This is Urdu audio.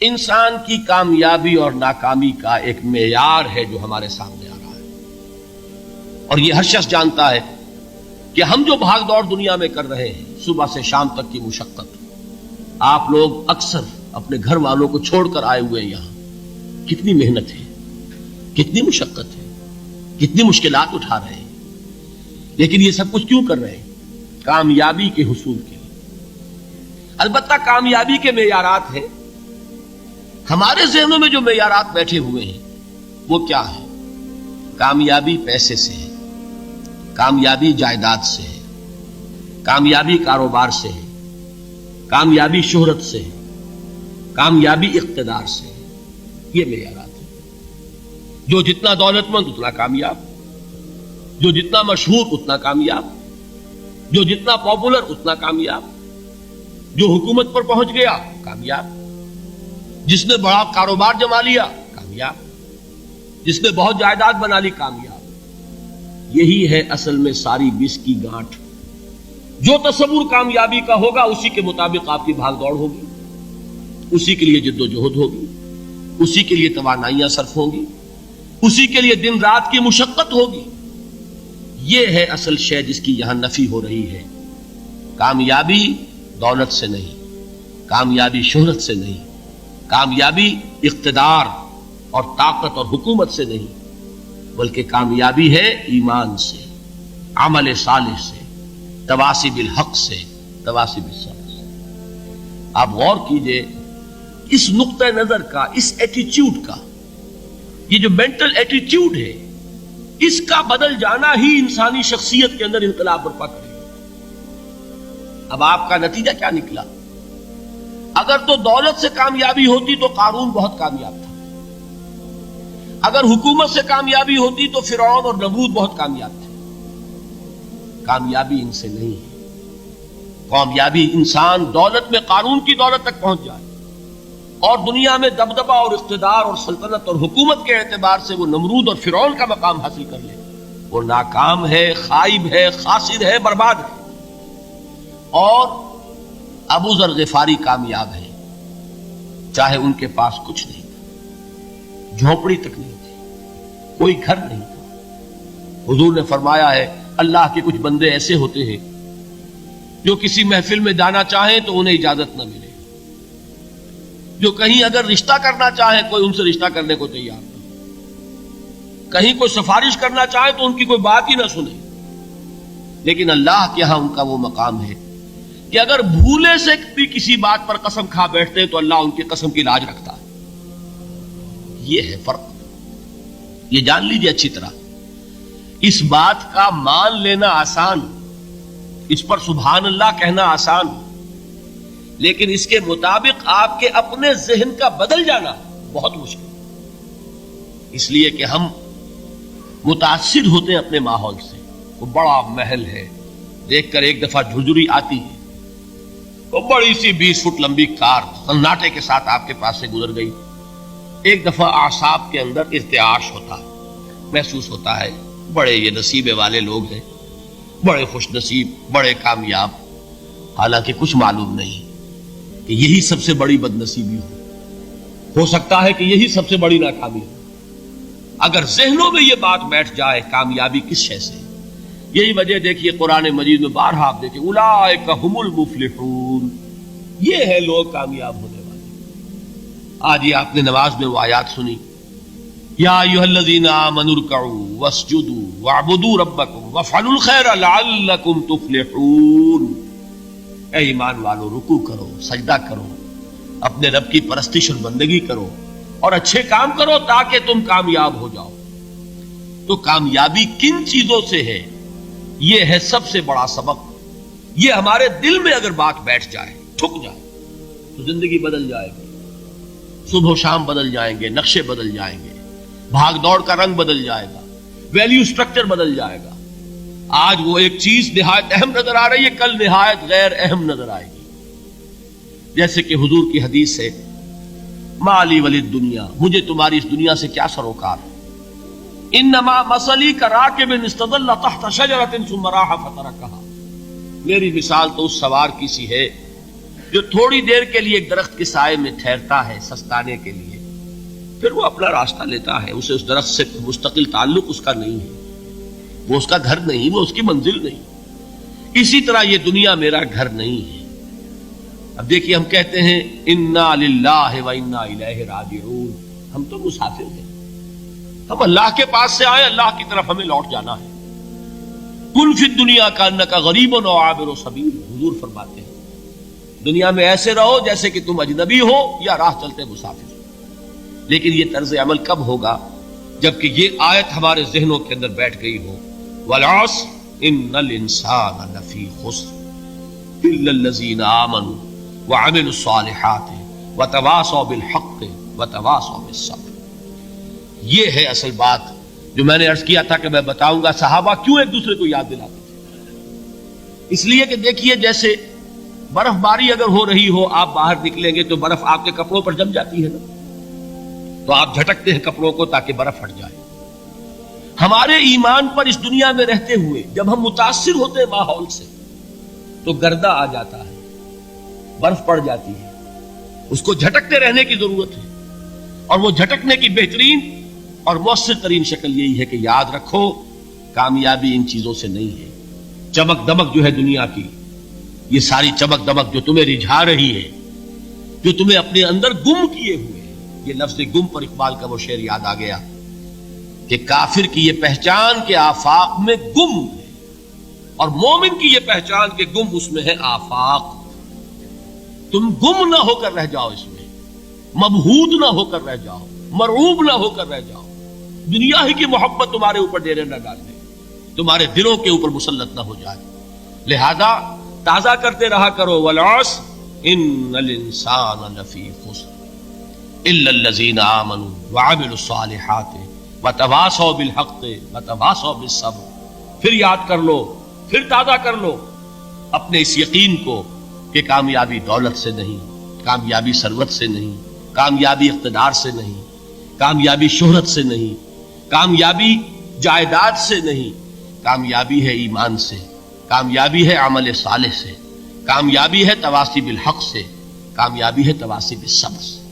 انسان کی کامیابی اور ناکامی کا ایک معیار ہے جو ہمارے سامنے آ رہا ہے، اور یہ ہر شخص جانتا ہے کہ ہم جو بھاگ دوڑ دنیا میں کر رہے ہیں، صبح سے شام تک کی مشقت، آپ لوگ اکثر اپنے گھر والوں کو چھوڑ کر آئے ہوئے ہیں یہاں، کتنی محنت ہے، کتنی مشقت ہے، کتنی مشکلات اٹھا رہے ہیں، لیکن یہ سب کچھ کیوں کر رہے ہیں؟ کامیابی کے حصول کے لیے۔ البتہ کامیابی کے معیارات ہیں، ہمارے ذہنوں میں جو معیارات بیٹھے ہوئے ہیں وہ کیا ہے؟ کامیابی پیسے سے ہے، کامیابی جائیداد سے ہے، کامیابی کاروبار سے ہے، کامیابی شہرت سے ہے، کامیابی اقتدار سے ہے، یہ معیارات ہیں۔ جو جتنا دولت مند اتنا کامیاب، جو جتنا مشہور اتنا کامیاب، جو جتنا پاپولر اتنا کامیاب، جو حکومت پر پہنچ گیا کامیاب، جس نے بڑا کاروبار جما لیا کامیاب، جس نے بہت جائیداد بنا لی کامیاب۔ یہی ہے اصل میں ساری بس کی گانٹھ۔ جو تصور کامیابی کا ہوگا اسی کے مطابق آپ کی بھاگ دوڑ ہوگی، اسی کے لیے جد و جہد ہوگی، اسی کے لیے توانائیاں صرف ہوں گی، اسی کے لیے دن رات کی مشقت ہوگی۔ یہ ہے اصل شے جس کی یہاں نفی ہو رہی ہے۔ کامیابی دولت سے نہیں، کامیابی شہرت سے نہیں، کامیابی اقتدار اور طاقت اور حکومت سے نہیں، بلکہ کامیابی ہے ایمان سے، عمل صالح سے، تواصی بالحق سے، تواصی بالصبر سے۔ آپ غور کیجئے اس نقطہ نظر کا، اس ایٹیچیوڈ کا، یہ جو مینٹل ایٹیچیوڈ ہے، اس کا بدل جانا ہی انسانی شخصیت کے اندر انقلاب برپا کرے گا۔ اب آپ کا نتیجہ کیا نکلا؟ اگر تو دولت سے کامیابی ہوتی تو قارون بہت کامیاب تھا، اگر حکومت سے کامیابی ہوتی تو فرعون اور نمرود بہت کامیاب تھے۔ کامیابی ان سے نہیں ہے۔ کامیابی انسان دولت میں قارون کی دولت تک پہنچ جائے اور دنیا میں دبدبہ اور اقتدار اور سلطنت اور حکومت کے اعتبار سے وہ نمرود اور فرعون کا مقام حاصل کر لے، وہ ناکام ہے، خائب ہے، خاسر ہے، برباد ہے۔ اور ابو ذر غفاری کامیاب ہے، چاہے ان کے پاس کچھ نہیں تھا، جھونپڑی تک نہیں تھی، کوئی گھر نہیں تھا۔ حضور نے فرمایا ہے اللہ کے کچھ بندے ایسے ہوتے ہیں جو کسی محفل میں جانا چاہیں تو انہیں اجازت نہ ملے، جو کہیں اگر رشتہ کرنا چاہیں کوئی ان سے رشتہ کرنے کو تیار نہ، کہیں کوئی سفارش کرنا چاہے تو ان کی کوئی بات ہی نہ سنے۔ لیکن اللہ کے ہاں ان کا وہ مقام ہے کہ اگر بھولے سے بھی کسی بات پر قسم کھا بیٹھتے ہیں تو اللہ ان کی قسم کی لاج رکھتا ہے۔ یہ ہے فرق، یہ جان لیجیے اچھی طرح۔ اس بات کا مان لینا آسان، اس پر سبحان اللہ کہنا آسان، لیکن اس کے مطابق آپ کے اپنے ذہن کا بدل جانا بہت مشکل، اس لیے کہ ہم متاثر ہوتے ہیں اپنے ماحول سے۔ وہ بڑا محل ہے، دیکھ کر ایک دفعہ جھرجھری آتی ہے، وہ بڑی سی 20 فٹ لمبی کار سناٹے کے ساتھ آپ کے پاس سے گزر گئی، ایک دفعہ اعصاب کے اندر ارتعاش ہوتا ہے، محسوس ہوتا ہے بڑے یہ نصیبے والے لوگ ہیں، بڑے خوش نصیب، بڑے کامیاب، حالانکہ کچھ معلوم نہیں کہ یہی سب سے بڑی بد نصیبی ہو سکتا ہے کہ یہی سب سے بڑی ناکامی ہو۔ اگر ذہنوں میں یہ بات بیٹھ جائے کامیابی کس شے سے، یہی وجہ دیکھیے قرآن مجید میں بارہا آپ دیکھیں اولئک هم المفلحون، یہ ہے لوگ کامیاب ہونے والے۔ آج یہ آپ نے نماز میں وہ آیات سنی، یا ایھا الذین آمنوا ارکعوا واسجدوا واعبدوا ربکم وافعلوا الخیر لعلکم تفلحون۔ اے ایمان والو، رکوع کرو، سجدہ کرو، اپنے رب کی پرستش اور بندگی کرو اور اچھے کام کرو تاکہ تم کامیاب ہو جاؤ۔ تو کامیابی کن چیزوں سے ہے؟ یہ ہے سب سے بڑا سبق۔ یہ ہمارے دل میں اگر بات بیٹھ جائے، ٹھک جائے، تو زندگی بدل جائے گی، صبح و شام بدل جائیں گے، نقشے بدل جائیں گے، بھاگ دوڑ کا رنگ بدل جائے گا، ویلیو سٹرکچر بدل جائے گا۔ آج وہ ایک چیز نہایت اہم نظر آ رہی ہے، کل نہایت غیر اہم نظر آئے گی۔ جیسے کہ حضور کی حدیث ہے مالی ولد دنیا، مجھے تمہاری اس دنیا سے کیا سروکار ہے، انما مثلی کراکب استظل تحت شجرۃ ثم راح فترکھا، میری مثال تو اس سوار کی سی ہے جو تھوڑی دیر کے لیے ایک درخت کے سائے میں ٹھہرتا ہے سستانے کے لیے، پھر وہ اپنا راستہ لیتا ہے، اسے اس درخت سے مستقل تعلق اس کا نہیں ہے، وہ اس کا گھر نہیں، وہ اس کی منزل نہیں۔ اسی طرح یہ دنیا میرا گھر نہیں ہے۔ اب دیکھیے، ہم کہتے ہیں انا للہ و انا الیہ راجعون، ہم تو مسافر ہیں، ہم اللہ کے پاس سے آئے، اللہ کی طرف ہمیں لوٹ جانا ہے۔ کن فی الدنیا کانک غریب و عابر سبیل، حضور فرماتے ہیں دنیا میں ایسے رہو جیسے کہ تم اجنبی ہو یا راہ چلتے مسافر۔ لیکن یہ طرز عمل کب ہوگا؟ جبکہ یہ آیت ہمارے ذہنوں کے اندر بیٹھ گئی ہو، والعصر ان الانسان لفی خسر الا الذین آمنوا وعملوا الصالحات وتواصوا بالحق وتواصوا بالصبر۔ یہ ہے اصل بات جو میں نے عرض کیا تھا کہ میں بتاؤں گا صحابہ کیوں ایک دوسرے کو یاد دلاتے تھے۔ اس لیے کہ دیکھیے، جیسے برف باری اگر ہو رہی ہو، آپ باہر نکلیں گے تو برف آپ کے کپڑوں پر جم جاتی ہے نا، تو آپ جھٹکتے ہیں کپڑوں کو تاکہ برف ہٹ جائے۔ ہمارے ایمان پر اس دنیا میں رہتے ہوئے جب ہم متاثر ہوتے ہیں ماحول سے تو گردہ آ جاتا ہے، برف پڑ جاتی ہے، اس کو جھٹکتے رہنے کی ضرورت ہے۔ اور وہ جھٹکنے کی بہترین اور مؤثر ترین شکل یہی ہے کہ یاد رکھو کامیابی ان چیزوں سے نہیں ہے۔ چمک دمک جو ہے دنیا کی، یہ ساری چمک دمک جو تمہیں رجھا رہی ہے، جو تمہیں اپنے اندر گم کیے ہوئے ہے، یہ لفظ گم پر اقبال کا وہ شعر یاد آ گیا کہ کافر کی یہ پہچان کے آفاق میں گم ہے، اور مومن کی یہ پہچان کے گم اس میں ہے آفاق۔ تم گم نہ ہو کر رہ جاؤ، اس میں مبہوت نہ ہو کر رہ جاؤ، مرعوب نہ ہو کر رہ جاؤ، دنیا ہی کی محبت تمہارے اوپر ڈیرے نہ ڈال دے، تمہارے دلوں کے اوپر مسلط نہ ہو جائے۔ لہذا تازہ کرتے رہا کرو، والعصر ان الانسان لفی خسر الا الذین آمنوا وعملوا الصالحات وتواصوا بالحق وتواصوا بالصبر۔ پھر یاد کر لو، پھر تازہ کر لو اپنے اس یقین کو کہ کامیابی دولت سے نہیں، کامیابی ثروت سے نہیں، کامیابی اقتدار سے نہیں، کامیابی شہرت سے نہیں، کامیابی جائیداد سے نہیں، کامیابی ہے ایمان سے، کامیابی ہے عمل صالح سے، کامیابی ہے تواصی بالحق سے، کامیابی ہے تواصی بالصبر سے۔